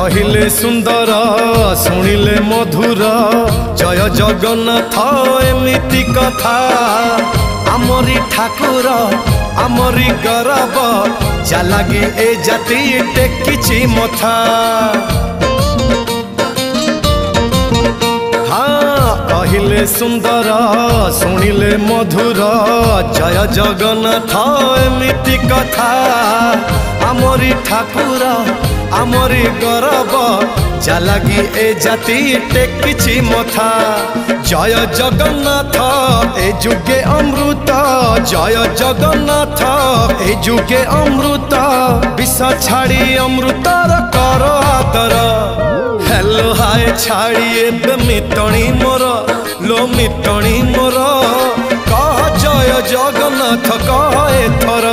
कहिले सुंदर शुणिले मधुर जय जगन्नाथ एमिति कथा आमरी ठाकुर आमरी गौरव जालागी ए जाति टेकिछि मथा। हाँ कहिले सुंदर शुणिले मधुर जय जगन्नाथ एमिति कथा आमरी ठाकुर आमरी गौरव जालागी ए जाति टेकिछि मथा। जय जगन्नाथ ए जुगे अमृत जय जगन्नाथ ए जुगे अमृत विष छाड़ी अमृतर कर आदर। हेलो हाय छाड़ी एबे मितणी मोर लो मितणी मोर कह जय जगन्नाथ कह एथर